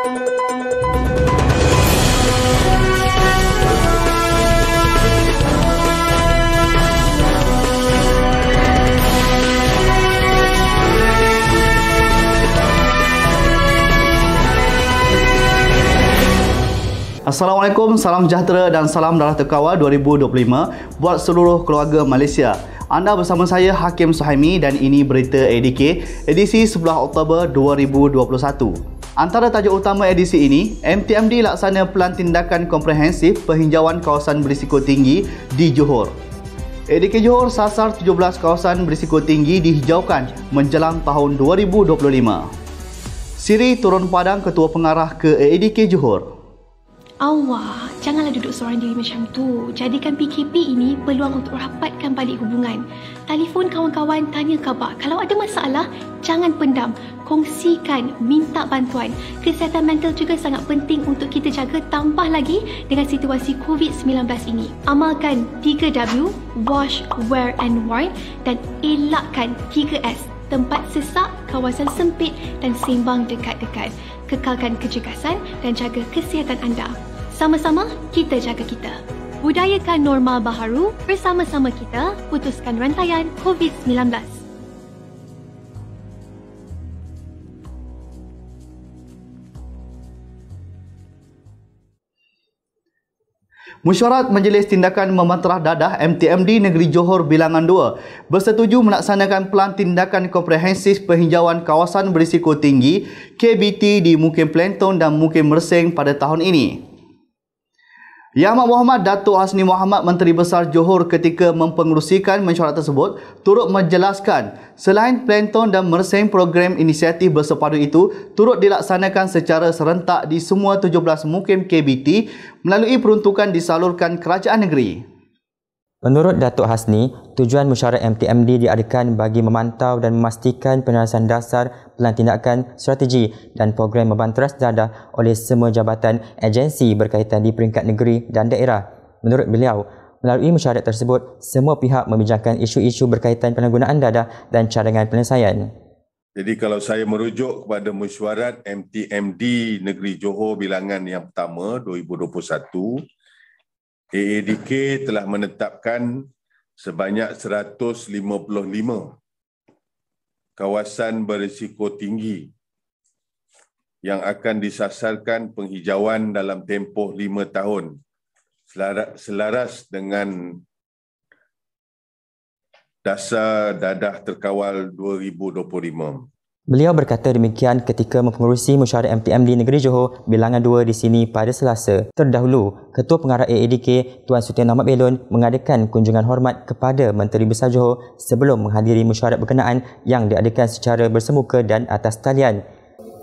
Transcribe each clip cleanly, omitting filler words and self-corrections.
Assalamualaikum, salam sejahtera dan salam darah terkawal 2025 buat seluruh keluarga Malaysia. Anda bersama saya Hakim Suhaimi dan ini berita ADK edisi 11 Oktober 2021. Antara tajuk utama edisi ini, MTMD laksana Pelan Tindakan Komprehensif Penghijauan Kawasan Berisiko Tinggi di Johor. ADK Johor sasar 17 kawasan berisiko tinggi dihijaukan menjelang tahun 2025. Siri turun padang Ketua Pengarah ke ADK Johor. Awak, janganlah duduk seorang diri macam tu. Jadikan PKP ini peluang untuk rapatkan balik hubungan. Telefon kawan-kawan, tanya khabar. Kalau ada masalah, jangan pendam. Kongsikan, minta bantuan. Kesihatan mental juga sangat penting untuk kita jaga, tambah lagi dengan situasi COVID-19 ini. Amalkan 3W, wash, wear and warn dan elakkan 3S. Tempat sesak, kawasan sempit dan sembang dekat-dekat. Kekalkan kecergasan dan jaga kesihatan anda. Sama-sama kita jaga kita. Budayakan normal baharu, bersama-sama kita putuskan rantaian COVID-19. Mesyuarat Majlis Tindakan Memanterah Dadah MTMD Negeri Johor Bilangan 2 bersetuju melaksanakan Pelan Tindakan Komprehensif Penghijauan Kawasan Berisiko Tinggi KBT di Mukim Planton dan Mukim Mersing pada tahun ini. Yang Amat Berhormat Datuk Hasni Mohamad Menteri Besar Johor ketika mempengerusikan mesyuarat tersebut turut menjelaskan selain Planton dan Mersing, program inisiatif bersepadu itu turut dilaksanakan secara serentak di semua 17 mukim KBT melalui peruntukan disalurkan kerajaan negeri. Menurut Datuk Hasni, tujuan mesyuarat MTMD diadakan bagi memantau dan memastikan penerasan dasar pelan tindakan strategi dan program membanteras dadah oleh semua jabatan agensi berkaitan di peringkat negeri dan daerah. Menurut beliau, melalui mesyuarat tersebut, semua pihak membincangkan isu-isu berkaitan penggunaan dadah dan cadangan penyelesaian. Jadi kalau saya merujuk kepada mesyuarat MTMD Negeri Johor Bilangan yang pertama 2021, AADK telah menetapkan sebanyak 155 kawasan berisiko tinggi yang akan disasarkan penghijauan dalam tempoh 5 tahun selaras dengan Dasar Dadah Terkawal 2025. Beliau berkata demikian ketika mempengerusi mesyuarat MTMD Negeri Johor Bilangan 2 di sini pada Selasa. Terdahulu, Ketua Pengarah AADK Tuan Sutin Ahmad Belon mengadakan kunjungan hormat kepada Menteri Besar Johor sebelum menghadiri mesyuarat berkenaan yang diadakan secara bersemuka dan atas talian.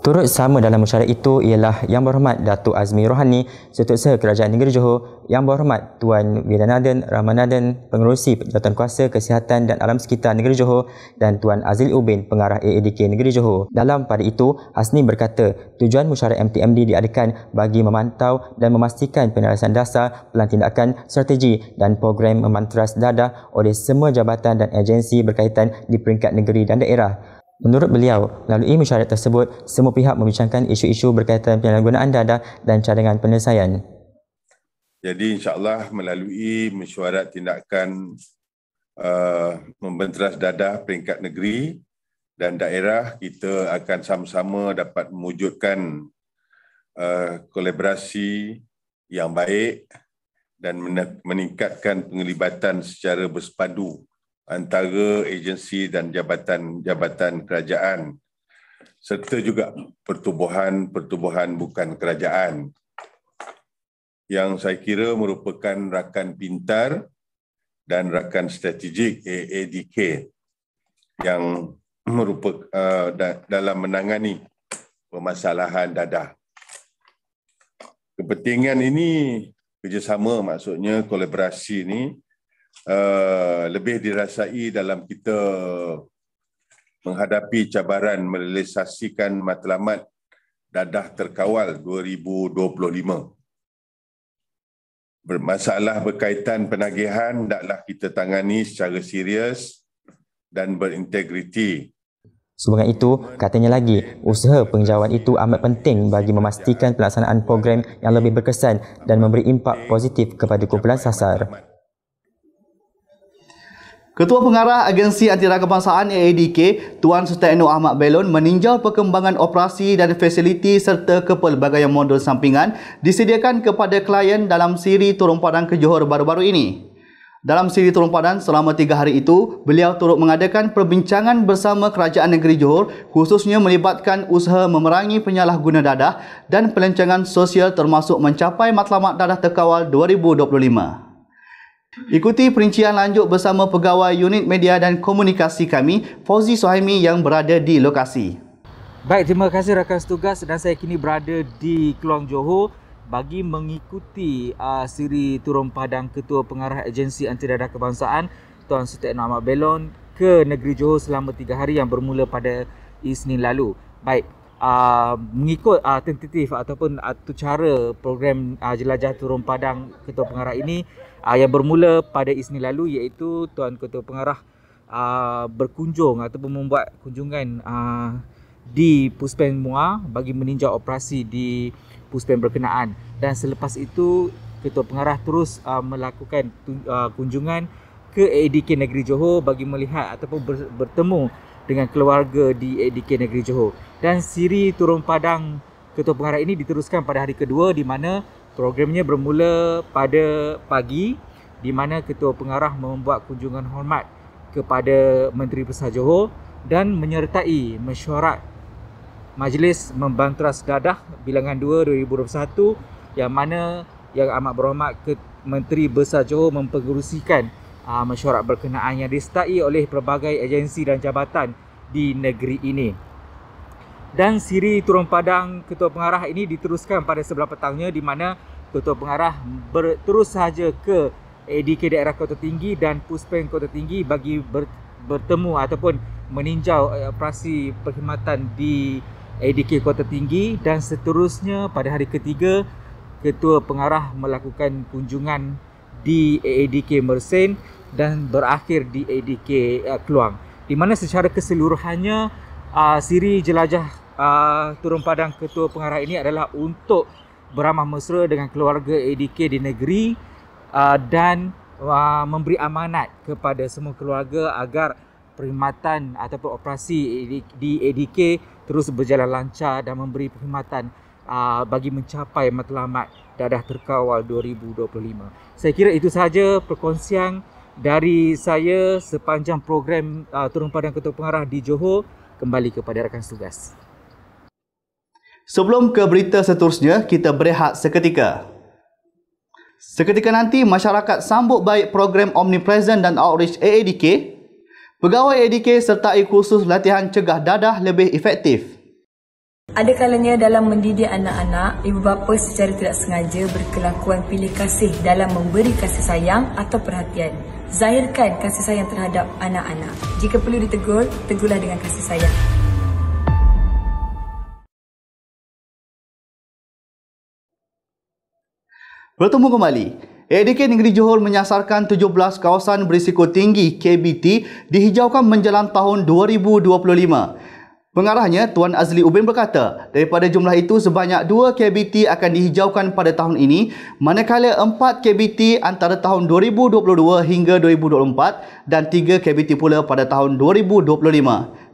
Turut sama dalam mesyuarat itu ialah Yang Berhormat Datuk Azmi Rohani, Setiausaha Kerajaan Negeri Johor, Yang Berhormat Tuan Wiranathan Ramanathan, Pengerusi Jawatankuasa Kesihatan dan Alam Sekitar Negeri Johor dan Tuan Azil Ubin, Pengarah AADK Negeri Johor. Dalam pada itu, Hasni berkata tujuan mesyuarat MTMD diadakan bagi memantau dan memastikan penerasan dasar pelan tindakan strategi dan program memanteras dadah oleh semua jabatan dan agensi berkaitan di peringkat negeri dan daerah. Menurut beliau, melalui mesyuarat tersebut, semua pihak membincangkan isu-isu berkaitan penyalahgunaan dadah dan cadangan penyelesaian. Jadi insya-Allah melalui mesyuarat tindakan membenteras dadah peringkat negeri dan daerah, kita akan sama-sama dapat mewujudkan kolaborasi yang baik dan meningkatkan penglibatan secara bersepadu antara agensi dan jabatan-jabatan kerajaan serta juga pertubuhan bukan kerajaan yang saya kira merupakan rakan pintar dan rakan strategik AADK yang merupakan dalam menangani permasalahan dadah. Kepentingan ini kerjasama, maksudnya kolaborasi ini lebih dirasai dalam kita menghadapi cabaran merealisasikan matlamat Dadah Terkawal 2025. Masalah berkaitan penagihan hendaklah kita tangani secara serius dan berintegriti. Selain itu, katanya lagi, usaha penghijauan itu amat penting bagi memastikan pelaksanaan program yang lebih berkesan dan memberi impak positif kepada kumpulan sasar. Ketua Pengarah Agensi Antara Kebangsaan AADK, Tuan Sustaino Ahmad Belon meninjau perkembangan operasi dan fasiliti serta kepelbagaian modul sampingan disediakan kepada klien dalam siri turun padang ke Johor baru-baru ini. Dalam siri turun padang selama 3 hari itu, beliau turut mengadakan perbincangan bersama Kerajaan Negeri Johor khususnya melibatkan usaha memerangi penyalahguna dadah dan pelancongan sosial termasuk mencapai matlamat dadah terkawal 2025. Ikuti perincian lanjut bersama Pegawai Unit Media dan Komunikasi kami, Fauzi Suhaimi yang berada di lokasi. Baik, terima kasih rakan setugas dan saya kini berada di Keluang Johor bagi mengikuti siri turun padang Ketua Pengarah Agensi Anti Dadah Kebangsaan Tuan Sustaino Ahmad Belon ke Negeri Johor selama 3 hari yang bermula pada Isnin lalu. Baik, mengikut tentatif ataupun cara program jelajah turun padang Ketua Pengarah ini yang bermula pada Isnin lalu, iaitu Tuan Ketua Pengarah berkunjung ataupun membuat kunjungan di Puspen Muar bagi meninjau operasi di Puspen berkenaan, dan selepas itu Ketua Pengarah terus melakukan kunjungan ke AADK Negeri Johor bagi melihat ataupun bertemu dengan keluarga di AADK Negeri Johor. Dan siri turun padang Ketua Pengarah ini diteruskan pada hari kedua, di mana programnya bermula pada pagi, di mana Ketua Pengarah membuat kunjungan hormat kepada Menteri Besar Johor dan menyertai mesyuarat Majlis Membanteras Dadah Bilangan 2 2021, yang mana Yang Amat Berhormat Menteri Besar Johor mempengerusikan mesyuarat berkenaan yang disertai oleh pelbagai agensi dan jabatan di negeri ini. Dan siri turun padang Ketua Pengarah ini diteruskan pada sebelah petangnya, di mana Ketua Pengarah terus sahaja ke AADK Daerah Kota Tinggi dan Puspen Kota Tinggi bagi bertemu ataupun meninjau operasi perkhidmatan di AADK Kota Tinggi, dan seterusnya pada hari ketiga Ketua Pengarah melakukan kunjungan di AADK Mersing dan berakhir di AADK Keluang, di mana secara keseluruhannya siri jelajah turun padang Ketua Pengarah ini adalah untuk beramah mesra dengan keluarga AADK di negeri dan memberi amanat kepada semua keluarga agar perkhidmatan ataupun operasi di AADK terus berjalan lancar dan memberi perkhidmatan bagi mencapai matlamat dadah terkawal 2025. Saya kira itu sahaja perkongsian dari saya sepanjang program turun padang Ketua Pengarah di Johor. Kembali kepada rakan setugas. Sebelum ke berita seterusnya, kita berehat seketika. Seketika nanti, masyarakat sambut baik program Omnipresent dan Outreach AADK. Pegawai AADK sertai kursus latihan cegah dadah lebih efektif. Ada kalanya dalam mendidik anak-anak, ibu bapa secara tidak sengaja berkelakuan pilih kasih dalam memberi kasih sayang atau perhatian. Zahirkan kasih sayang terhadap anak-anak. Jika perlu ditegur, tegurlah dengan kasih sayang. Bertemu kembali. AADK Negeri Johor menyasarkan 17 kawasan berisiko tinggi KBT dihijaukan menjelang tahun 2025. Pengarahnya, Tuan Azli Ubin berkata, daripada jumlah itu sebanyak 2 KBT akan dihijaukan pada tahun ini, manakala 4 KBT antara tahun 2022 hingga 2024 dan 3 KBT pula pada tahun 2025.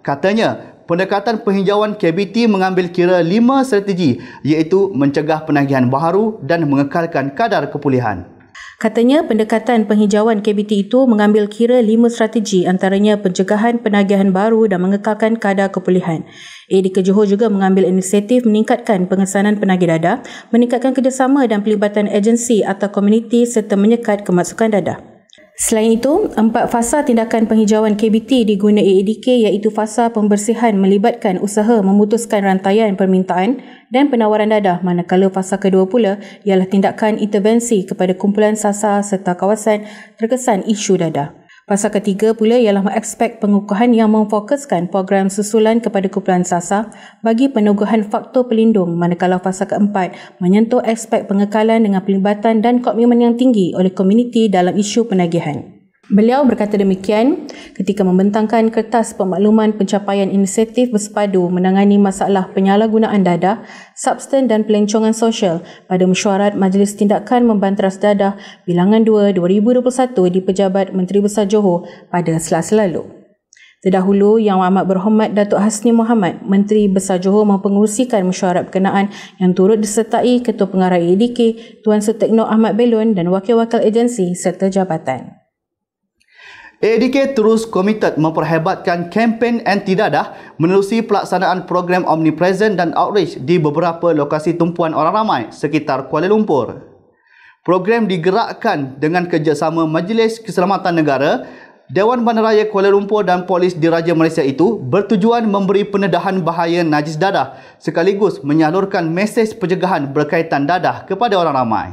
Katanya, pendekatan penghijauan KBT mengambil kira 5 strategi, iaitu mencegah penagihan baharu dan mengekalkan kadar kepulihan. Katanya pendekatan penghijauan KBT itu mengambil kira 5 strategi, antaranya pencegahan penagihan baru dan mengekalkan kadar kepulihan. AADK Johor juga mengambil inisiatif meningkatkan pengesanan penagih dadah, meningkatkan kerjasama dan pelibatan agensi atau komuniti serta menyekat kemasukan dadah. Selain itu, 4 fasa tindakan penghijauan KBT diguna AADK iaitu fasa pembersihan melibatkan usaha memutuskan rantaian permintaan dan penawaran dadah, manakala fasa kedua pula ialah tindakan intervensi kepada kumpulan sasar serta kawasan terkesan isu dadah. Fasa ketiga pula ialah mengaspek pengukuhan yang memfokuskan program susulan kepada kumpulan sasar bagi peneguhan faktor pelindung, manakala fasa keempat menyentuh aspek pengekalan dengan pelibatan dan komitmen yang tinggi oleh komuniti dalam isu penagihan. Beliau berkata demikian ketika membentangkan kertas pemakluman pencapaian inisiatif bersepadu menangani masalah penyalahgunaan dadah, substan dan pelancongan sosial pada mesyuarat Majlis Tindakan Membanteras Dadah Bilangan 2 2021 di Pejabat Menteri Besar Johor pada Selasa lalu. Terdahulu, Yang Amat Berhormat Datuk Hasni Mohamad, Menteri Besar Johor mempengerusikan mesyuarat berkenaan yang turut disertai Ketua Pengarah AEDK, Tuan Sutekno Ahmad Belon dan wakil-wakil agensi serta jabatan. AEDK terus komited memperhebatkan kempen anti dadah menerusi pelaksanaan program Omnipresent dan Outreach di beberapa lokasi tumpuan orang ramai sekitar Kuala Lumpur. Program digerakkan dengan kerjasama Majlis Keselamatan Negara, Dewan Bandaraya Kuala Lumpur dan Polis Diraja Malaysia itu bertujuan memberi pendedahan bahaya najis dadah sekaligus menyalurkan mesej pencegahan berkaitan dadah kepada orang ramai.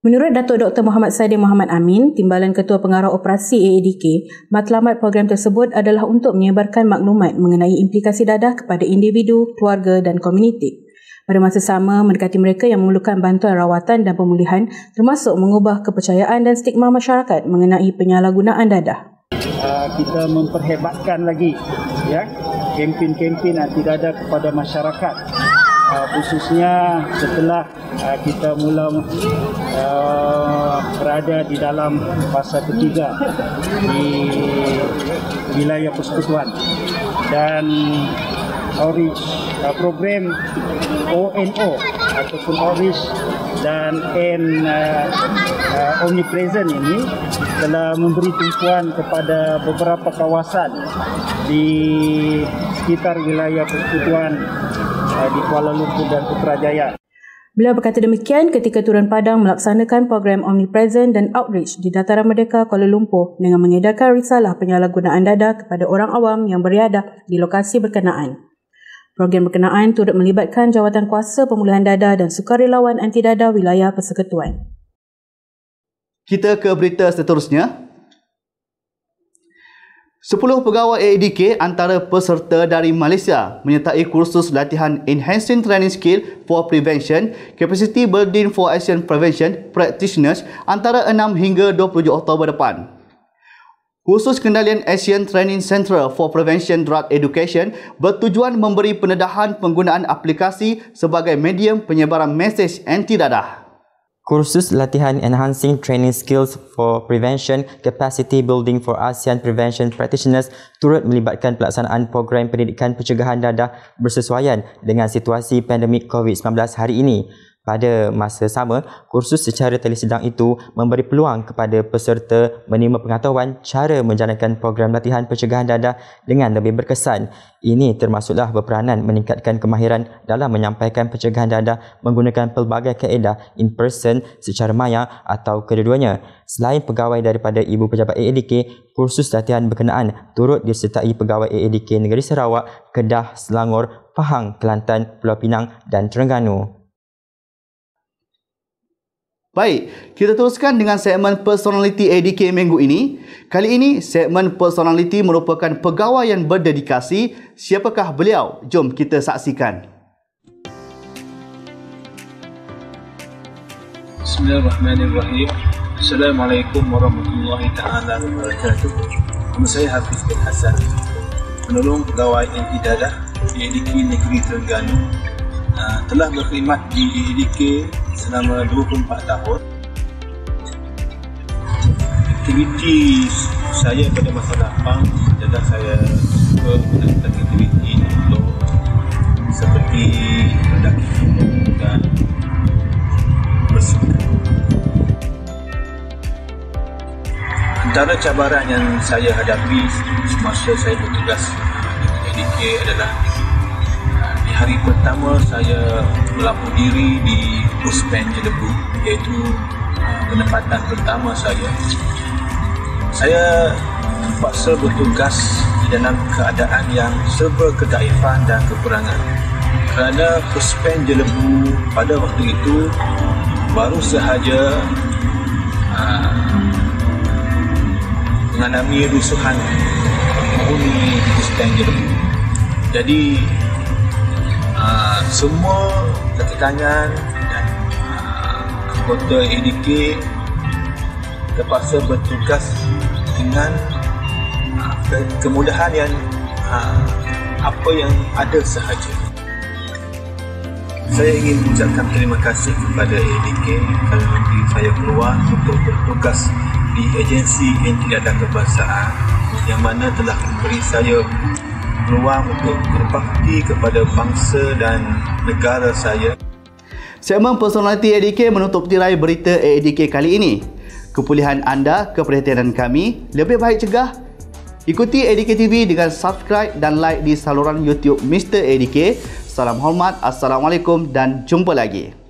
Menurut Datuk Dr. Muhammad Sadir Muhammad Amin, Timbalan Ketua Pengarah Operasi AEDK, matlamat program tersebut adalah untuk menyebarkan maklumat mengenai implikasi dadah kepada individu, keluarga dan komuniti. Pada masa sama, mendekati mereka yang memerlukan bantuan rawatan dan pemulihan termasuk mengubah kepercayaan dan stigma masyarakat mengenai penyalahgunaan dadah. Kita memperhebatkan lagi kempen-kempen anti dadah kepada masyarakat. Khususnya setelah kita mula berada di dalam fasa ketiga di wilayah persekutuan dan outreach program ONO ataupun outreach dan Omnipresent ini telah memberi tumpuan kepada beberapa kawasan di sekitar wilayah persekutuan di Kuala Lumpur dan Putrajaya. Beliau berkata demikian ketika turun padang melaksanakan program Omnipresent dan Outreach di Dataran Merdeka Kuala Lumpur dengan mengedarkan risalah penyalahgunaan dadah kepada orang awam yang beriadah di lokasi berkenaan. Program berkenaan turut melibatkan Jawatan Kuasa Pemulihan Dadah dan Sukarelawan Anti Dadah Wilayah Persekutuan. Kita ke berita seterusnya. 10 pegawai AEDK antara peserta dari Malaysia menyertai kursus latihan Enhancing Training Skill for Prevention, Capacity Building for Action Prevention Practitioners antara 6 hingga 27 Oktober depan. Kursus kendalian Asian Training Centre for Prevention Drug Education bertujuan memberi pendedahan penggunaan aplikasi sebagai medium penyebaran mesej anti dadah. Kursus latihan Enhancing Training Skills for Prevention, Capacity Building for ASEAN Prevention Practitioners turut melibatkan pelaksanaan program pendidikan pencegahan dadah bersesuaian dengan situasi pandemik COVID-19 hari ini. Pada masa sama, kursus secara telesidang itu memberi peluang kepada peserta menerima pengetahuan cara menjalankan program latihan pencegahan dadah dengan lebih berkesan. Ini termasuklah berperanan meningkatkan kemahiran dalam menyampaikan pencegahan dadah menggunakan pelbagai kaedah in person, secara maya atau kedua-duanya. Selain pegawai daripada Ibu Pejabat AEDK, kursus latihan berkenaan turut disertai pegawai AEDK Negeri Sarawak, Kedah, Selangor, Pahang, Kelantan, Pulau Pinang dan Terengganu. Baik, kita teruskan dengan segmen Personality AEDK minggu ini. Kali ini, segmen Personality merupakan pegawai yang berdedikasi. Siapakah beliau? Jom kita saksikan. Bismillahirrahmanirrahim. Assalamualaikum warahmatullahi ta'ala wabarakatuh. Nama saya Hafiz bin Hassan, penolong pegawai anti dadah di AEDK Negeri Terengganu. Telah berkhidmat di AEDK selama 24 tahun. Aktiviti saya pada masa lapang adalah saya suka melakukan aktiviti untuk seperti mendaki gunung dan bersukan. Antara cabaran yang saya hadapi semasa saya bertugas di AEDK adalah hari pertama saya melapor diri di Puspen Jelebu, iaitu penempatan pertama saya. Saya terpaksa bertugas di dalam keadaan yang serba kedaifan dan kekurangan. Kerana Puspen Jelebu pada waktu itu baru sahaja mengalami rusuhan penghuni Puspen Jelebu. Jadi semua kaki tangan dan anggota AEDK terpaksa bertugas dengan kemudahan yang apa yang ada sahaja. Saya ingin mengucapkan terima kasih kepada ADK kerana memberi saya peluang untuk bertugas di agensi Intidadah Kebangsaan yang mana telah memberi saya peluang untuk berbakti kepada bangsa dan negara saya. Segmen personaliti ADK menutup tirai berita ADK kali ini. Kepulihan anda, keperhatianan kami, lebih baik cegah. Ikuti ADK TV dengan subscribe dan like di saluran YouTube Mr. ADK. Salam hormat, Assalamualaikum dan jumpa lagi.